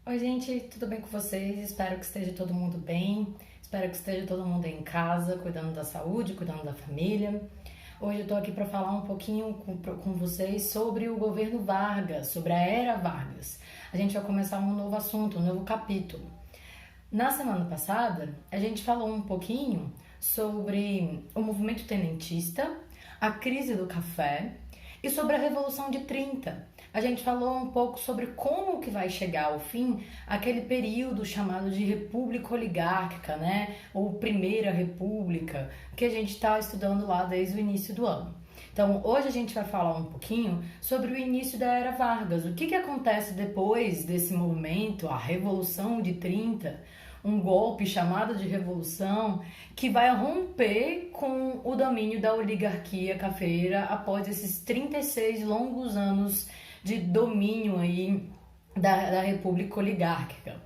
Oi, gente, tudo bem com vocês? Espero que esteja todo mundo bem. Espero que esteja todo mundo em casa, cuidando da saúde, cuidando da família. Hoje eu tô aqui para falar um pouquinho com vocês sobre o governo Vargas, sobre a era Vargas. A gente vai começar um novo assunto, um novo capítulo. Na semana passada, a gente falou um pouquinho sobre o movimento tenentista, a crise do café e sobre a Revolução de 30. A gente falou um pouco sobre como que vai chegar ao fim aquele período chamado de República Oligárquica, né? Ou Primeira República, que a gente está estudando lá desde o início do ano. Então, hoje a gente vai falar um pouquinho sobre o início da Era Vargas. O que acontece depois desse movimento, a Revolução de 30, um golpe chamado de Revolução, que vai romper com o domínio da oligarquia cafeira após esses 36 longos anos de domínio aí da República Oligárquica.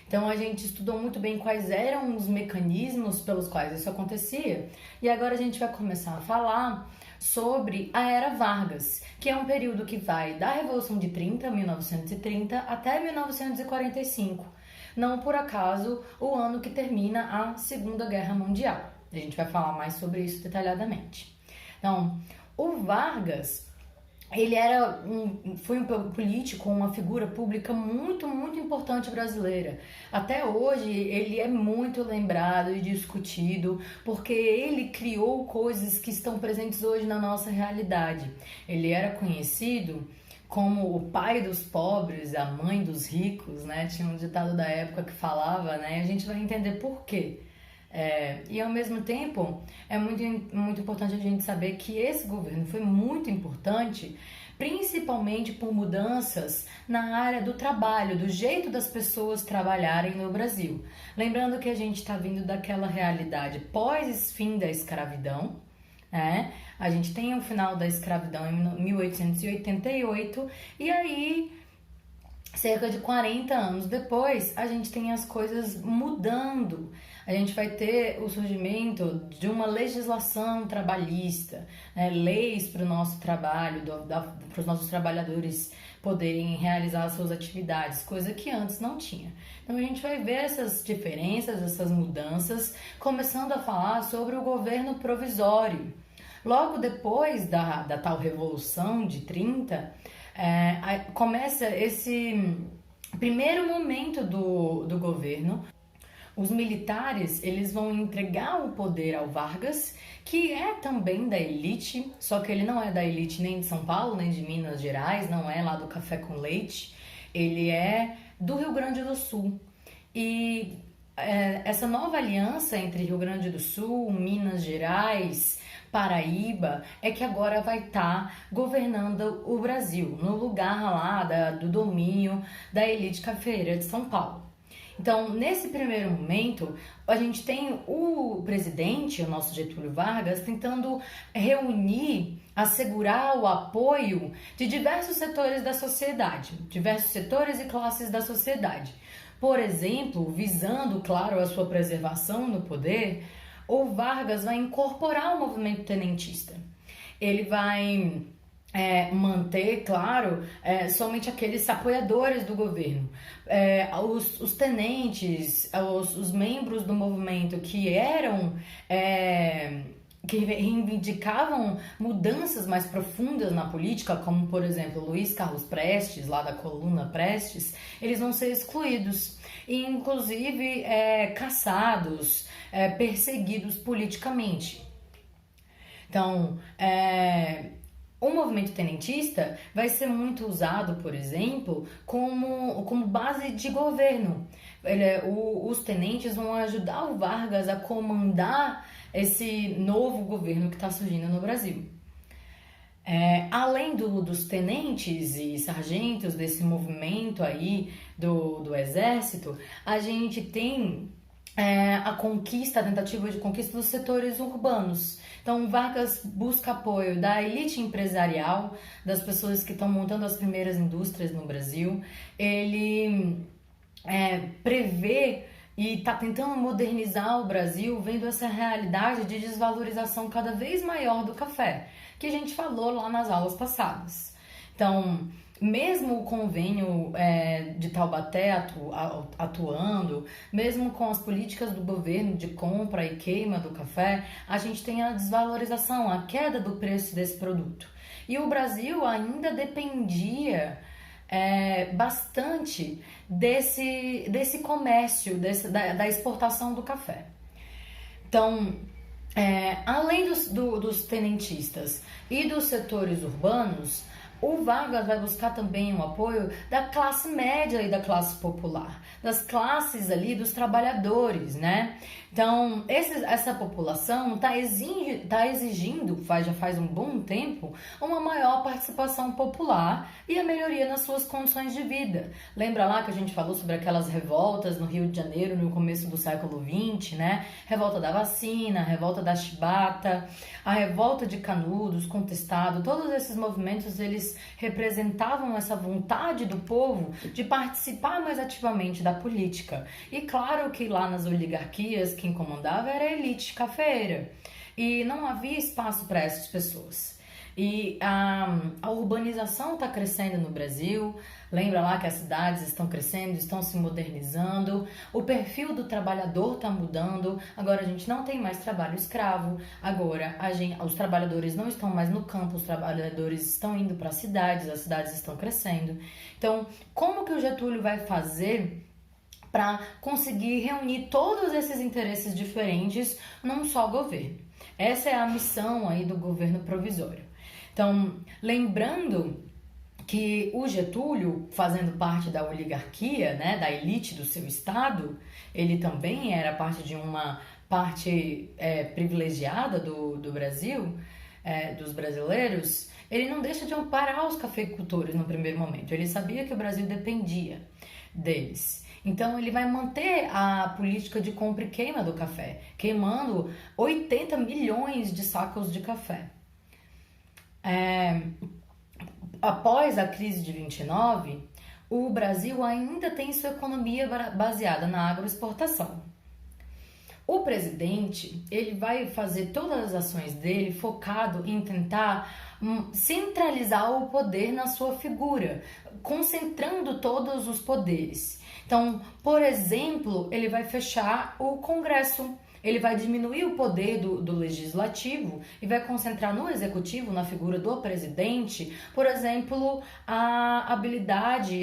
Então a gente estudou muito bem quais eram os mecanismos pelos quais isso acontecia e agora a gente vai começar a falar sobre a Era Vargas, que é um período que vai da Revolução de 30, 1930, até 1945. Não por acaso o ano que termina a Segunda Guerra Mundial. A gente vai falar mais sobre isso detalhadamente. Então, o Vargas foi um político, uma figura pública muito importante brasileira. Até hoje ele é muito lembrado e discutido porque ele criou coisas que estão presentes hoje na nossa realidade. Ele era conhecido como o pai dos pobres, a mãe dos ricos, né? Tinha um ditado da época que falava, né? A gente vai entender por quê. E ao mesmo tempo é muito importante a gente saber que esse governo foi muito importante, principalmente por mudanças na área do trabalho, do jeito das pessoas trabalharem no Brasil. Lembrando que a gente está vindo daquela realidade pós-fim da escravidão, né? A gente tem o final da escravidão em 1888 e aí cerca de 40 anos depois, a gente tem as coisas mudando. A gente vai ter o surgimento de uma legislação trabalhista, né? Leis para o nosso trabalho, para os nossos trabalhadores poderem realizar as suas atividades, coisa que antes não tinha. Então a gente vai ver essas diferenças, essas mudanças, começando a falar sobre o governo provisório. Logo depois da tal Revolução de 30, começa esse primeiro momento do governo. Os militares, eles vão entregar o poder ao Vargas, que é também da elite, só que ele não é da elite nem de São Paulo, nem de Minas Gerais, não é lá do café com leite, ele é do Rio Grande do Sul. E essa nova aliança entre Rio Grande do Sul, Minas Gerais, Paraíba, é que agora vai estar governando o Brasil, no lugar lá do domínio da elite cafeeira de São Paulo. Então, nesse primeiro momento, a gente tem o presidente, o nosso Getúlio Vargas, tentando reunir, assegurar o apoio de diversos setores da sociedade, diversos setores e classes da sociedade. Por exemplo, visando, claro, a sua preservação no poder, o Vargas vai incorporar o movimento tenentista. Ele vai manter, claro, somente aqueles apoiadores do governo. Os tenentes, os membros do movimento que eram... que reivindicavam mudanças mais profundas na política, como, por exemplo, Luiz Carlos Prestes, lá da coluna Prestes, eles vão ser excluídos e, inclusive, caçados, perseguidos politicamente. Então, o movimento tenentista vai ser muito usado, por exemplo, como base de governo. Os tenentes vão ajudar o Vargas a comandar esse novo governo que está surgindo no Brasil. Além dos tenentes e sargentos desse movimento aí do exército, a gente tem a tentativa de conquista dos setores urbanos. Então, Vargas busca apoio da elite empresarial, das pessoas que estão montando as primeiras indústrias no Brasil. Ele prevê e está tentando modernizar o Brasil, vendo essa realidade de desvalorização cada vez maior do café, que a gente falou lá nas aulas passadas. Então, Mesmo o convênio de Taubaté atuando, mesmo com as políticas do governo de compra e queima do café, a gente tem a desvalorização, a queda do preço desse produto. E o Brasil ainda dependia bastante desse comércio, da exportação do café. Então, além dos tenentistas e dos setores urbanos, o Vargas vai buscar também o apoio da classe média e da classe popular, das classes ali dos trabalhadores, né? Então, essa população está exigindo, já faz um bom tempo, uma maior participação popular e a melhoria nas suas condições de vida. Lembra lá que a gente falou sobre aquelas revoltas no Rio de Janeiro no começo do século XX, né? Revolta da vacina, revolta da chibata, a revolta de Canudos, Contestado, todos esses movimentos, eles representavam essa vontade do povo de participar mais ativamente da política. E claro que lá nas oligarquias, quem comandava era a elite cafeeira. E não havia espaço para essas pessoas. E a urbanização está crescendo no Brasil. Lembra lá que as cidades estão crescendo, estão se modernizando, o perfil do trabalhador está mudando. Agora a gente não tem mais trabalho escravo, agora os trabalhadores não estão mais no campo, os trabalhadores estão indo para as cidades estão crescendo. Então, como que o Getúlio vai fazer para conseguir reunir todos esses interesses diferentes num só governo? Essa é a missão aí do governo provisório. Então, lembrando que o Getúlio, fazendo parte da oligarquia, né, da elite do seu estado, ele também era parte de uma parte privilegiada do Brasil, dos brasileiros. Ele não deixa de amparar os cafeicultores no primeiro momento. Ele sabia que o Brasil dependia deles. Então ele vai manter a política de compra e queima do café, queimando 80 milhões de sacos de café. Após a crise de 29, o Brasil ainda tem sua economia baseada na agroexportação. O presidente, ele vai fazer todas as ações dele focado em tentar centralizar o poder na sua figura, concentrando todos os poderes. Então, por exemplo, ele vai fechar o Congresso. Ele vai diminuir o poder do legislativo e vai concentrar no executivo, na figura do presidente, por exemplo, a habilidade,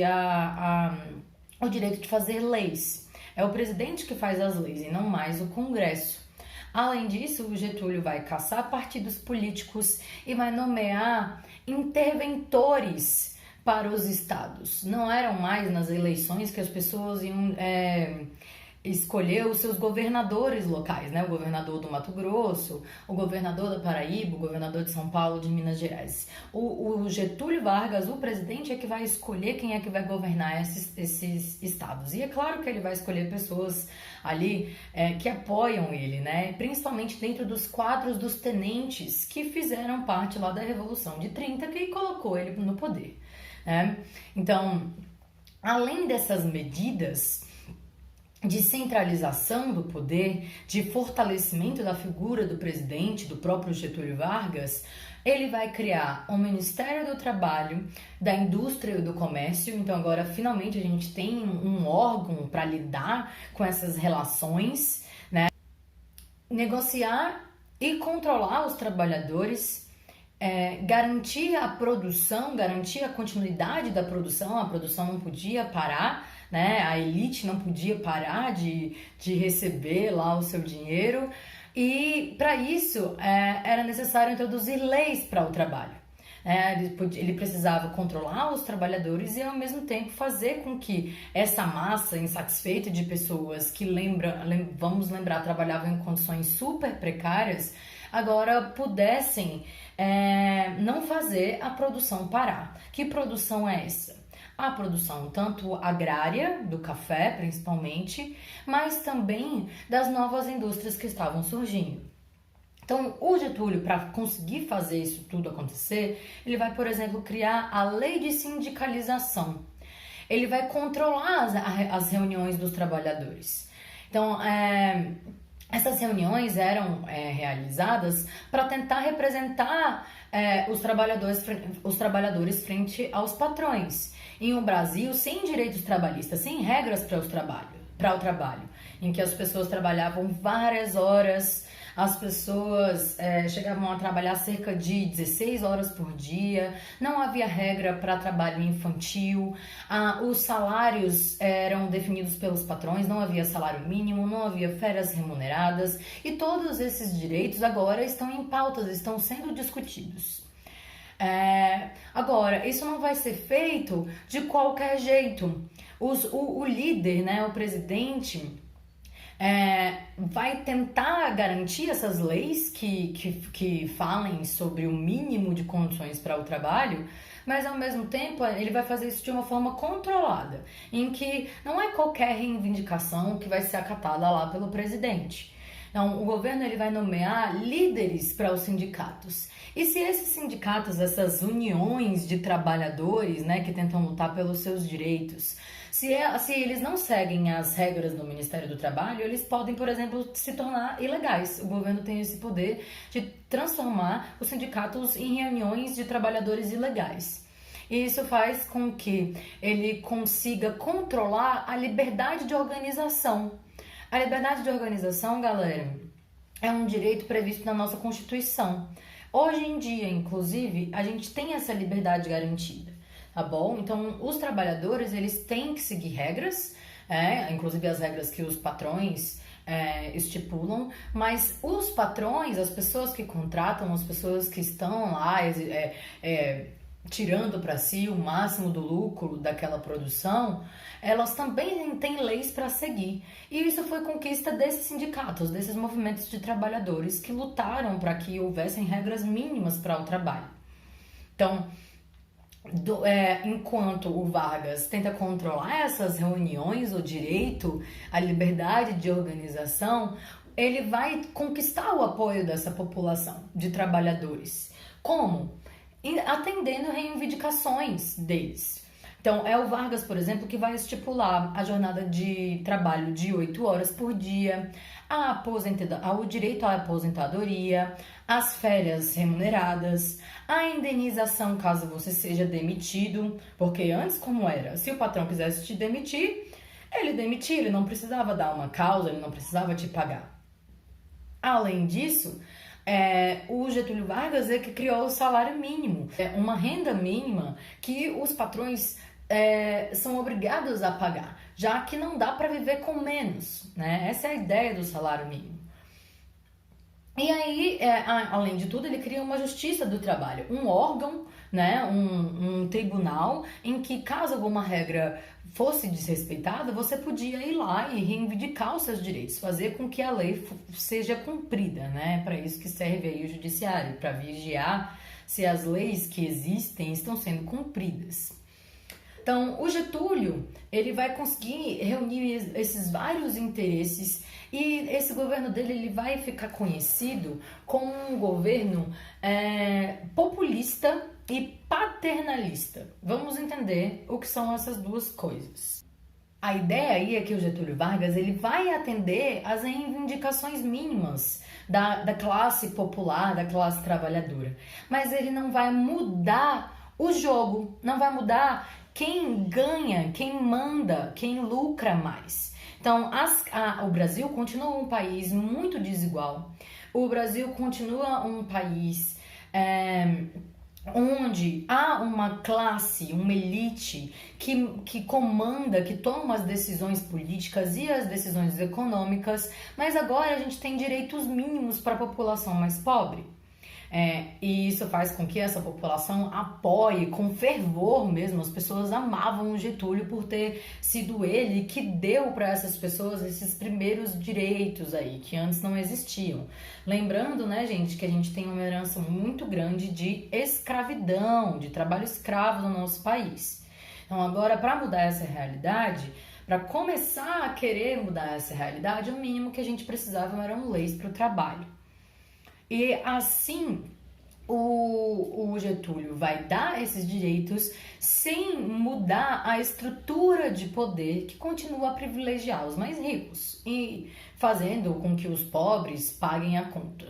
o direito de fazer leis. É o presidente que faz as leis e não mais o Congresso. Além disso, o Getúlio vai caçar partidos políticos e vai nomear interventores para os estados. Não eram mais nas eleições que as pessoas iam escolher os seus governadores locais, né? O governador do Mato Grosso, o governador da Paraíba, o governador de São Paulo, de Minas Gerais. O Getúlio Vargas, o presidente, é que vai escolher quem é que vai governar esses estados. E é claro que ele vai escolher pessoas ali que apoiam ele, né? Principalmente dentro dos quadros dos tenentes que fizeram parte lá da Revolução de 30, que colocou ele no poder, né? Então, além dessas medidas de centralização do poder, de fortalecimento da figura do presidente, do próprio Getúlio Vargas, ele vai criar o Ministério do Trabalho, da Indústria e do Comércio. Então agora finalmente a gente tem um órgão para lidar com essas relações, né? Negociar e controlar os trabalhadores, garantir a produção, garantir a continuidade da produção. A produção não podia parar, né? A elite não podia parar de receber lá o seu dinheiro, e para isso era necessário introduzir leis para o trabalho. Ele precisava controlar os trabalhadores e ao mesmo tempo fazer com que essa massa insatisfeita de pessoas que vamos lembrar, trabalhavam em condições super precárias, agora pudessem não fazer a produção parar. Que produção é essa? A produção tanto agrária, do café principalmente, mas também das novas indústrias que estavam surgindo. Então, o Getúlio, para conseguir fazer isso tudo acontecer, ele vai, por exemplo, criar a lei de sindicalização. Ele vai controlar as reuniões dos trabalhadores. Então, Essas reuniões eram realizadas para tentar representar os trabalhadores frente aos patrões. Em um Brasil sem direitos trabalhistas, sem regras para o trabalho, em que as pessoas trabalhavam várias horas, as pessoas chegavam a trabalhar cerca de 16 horas por dia, não havia regra para trabalho infantil, os salários eram definidos pelos patrões, não havia salário mínimo, não havia férias remuneradas, e todos esses direitos agora estão em pautas, estão sendo discutidos. Agora, isso não vai ser feito de qualquer jeito. O líder, né, o presidente, vai tentar garantir essas leis que falem sobre o mínimo de condições para o trabalho, mas ao mesmo tempo ele vai fazer isso de uma forma controlada, em que não é qualquer reivindicação que vai ser acatada lá pelo presidente. Então, o governo ele vai nomear líderes para os sindicatos. E se esses sindicatos, essas uniões de trabalhadores, né, que tentam lutar pelos seus direitos, se eles não seguem as regras do Ministério do Trabalho, eles podem, por exemplo, se tornar ilegais. O governo tem esse poder de transformar os sindicatos em reuniões de trabalhadores ilegais. E isso faz com que ele consiga controlar a liberdade de organização. A liberdade de organização, galera, é um direito previsto na nossa Constituição. Hoje em dia, inclusive, a gente tem essa liberdade garantida, tá bom? Então, os trabalhadores, eles têm que seguir regras, inclusive as regras que os patrões estipulam, mas os patrões, as pessoas que contratam, as pessoas que estão lá tirando para si o máximo do lucro daquela produção, elas também têm leis para seguir. E isso foi conquista desses sindicatos, desses movimentos de trabalhadores que lutaram para que houvessem regras mínimas para o trabalho. Então, enquanto o Vargas tenta controlar essas reuniões, o direito, a liberdade de organização, ele vai conquistar o apoio dessa população de trabalhadores. Como? Atendendo reivindicações deles. Então, é o Vargas, por exemplo, que vai estipular a jornada de trabalho de 8 horas por dia, o direito à aposentadoria, as férias remuneradas, a indenização caso você seja demitido, porque antes como era? Se o patrão quisesse te demitir, ele demitia, ele não precisava dar uma causa, ele não precisava te pagar. Além disso, o Getúlio Vargas é que criou o salário mínimo, uma renda mínima que os patrões são obrigados a pagar, já que não dá para viver com menos, né? Essa é a ideia do salário mínimo. E aí, além de tudo, ele cria uma justiça do trabalho, um órgão, né, um tribunal em que caso alguma regra fosse desrespeitada, você podia ir lá e reivindicar os seus direitos, fazer com que a lei seja cumprida, né? Para isso que serve aí o judiciário, para vigiar se as leis que existem estão sendo cumpridas. Então, o Getúlio, ele vai conseguir reunir esses vários interesses e esse governo dele ele vai ficar conhecido como um governo populista e paternalista. Vamos entender o que são essas duas coisas. A ideia aí é que o Getúlio Vargas ele vai atender às reivindicações mínimas da classe popular, da classe trabalhadora. Mas ele não vai mudar o jogo, não vai mudar quem ganha, quem manda, quem lucra mais. Então, o Brasil continua um país muito desigual. O Brasil continua um país onde há uma classe, uma elite que comanda, que toma as decisões políticas e as decisões econômicas, mas agora a gente tem direitos mínimos para a população mais pobre. E isso faz com que essa população apoie com fervor mesmo. As pessoas amavam o Getúlio por ter sido ele que deu para essas pessoas esses primeiros direitos aí, que antes não existiam. Lembrando, né, gente, que a gente tem uma herança muito grande de escravidão, de trabalho escravo no nosso país. Então agora, para mudar essa realidade, para começar a querer mudar essa realidade, o mínimo que a gente precisava eram leis para o trabalho. E assim, o Getúlio vai dar esses direitos sem mudar a estrutura de poder que continua a privilegiar os mais ricos e fazendo com que os pobres paguem a conta.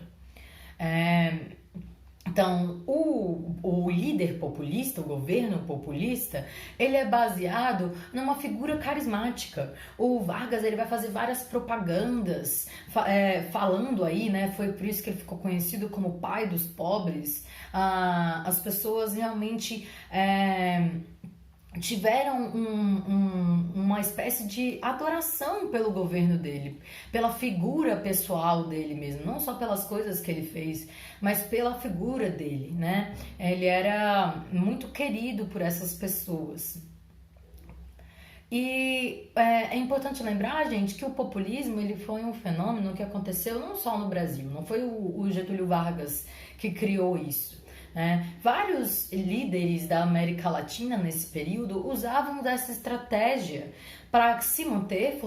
Então, o líder populista, o governo populista, ele é baseado numa figura carismática. O Vargas, ele vai fazer várias propagandas falando aí, né? Foi por isso que ele ficou conhecido como o pai dos pobres. As pessoas realmente tiveram uma espécie de adoração pelo governo dele, pela figura pessoal dele mesmo, não só pelas coisas que ele fez, mas pela figura dele, né? Ele era muito querido por essas pessoas. E é importante lembrar, gente, que o populismo ele foi um fenômeno que aconteceu não só no Brasil, não foi o Getúlio Vargas que criou isso. Vários líderes da América Latina nesse período usavam dessa estratégia para se manter,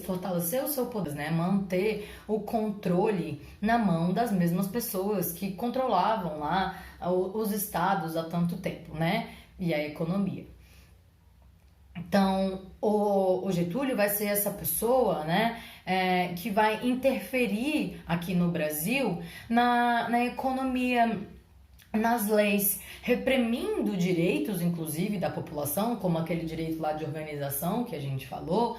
fortalecer o seu poder, manter o controle na mão das mesmas pessoas que controlavam lá os estados há tanto tempo, e a economia. Então, o Getúlio vai ser essa pessoa, que vai interferir aqui no Brasil na economia, nas leis, reprimindo direitos, inclusive, da população, como aquele direito lá de organização que a gente falou,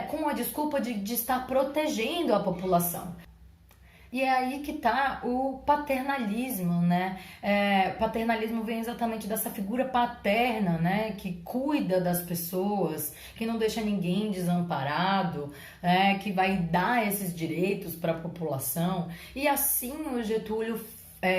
com a desculpa de estar protegendo a população. E é aí que está o paternalismo, paternalismo vem exatamente dessa figura paterna, que cuida das pessoas, que não deixa ninguém desamparado, que vai dar esses direitos para a população. E assim o Getúlio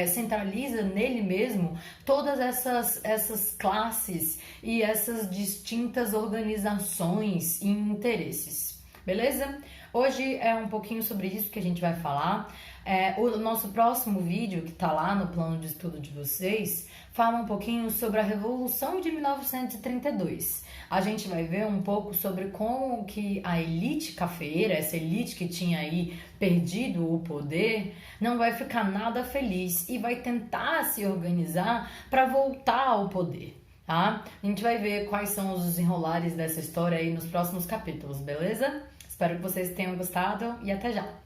centraliza nele mesmo todas essas classes e essas distintas organizações e interesses, beleza? Hoje é um pouquinho sobre isso que a gente vai falar. O nosso próximo vídeo, que está lá no plano de estudo de vocês, fala um pouquinho sobre a Revolução de 1932. A gente vai ver um pouco sobre como que a elite cafeeira, essa elite que tinha aí perdido o poder, não vai ficar nada feliz e vai tentar se organizar para voltar ao poder, tá? A gente vai ver quais são os desenrolares dessa história aí nos próximos capítulos, beleza? Espero que vocês tenham gostado e até já!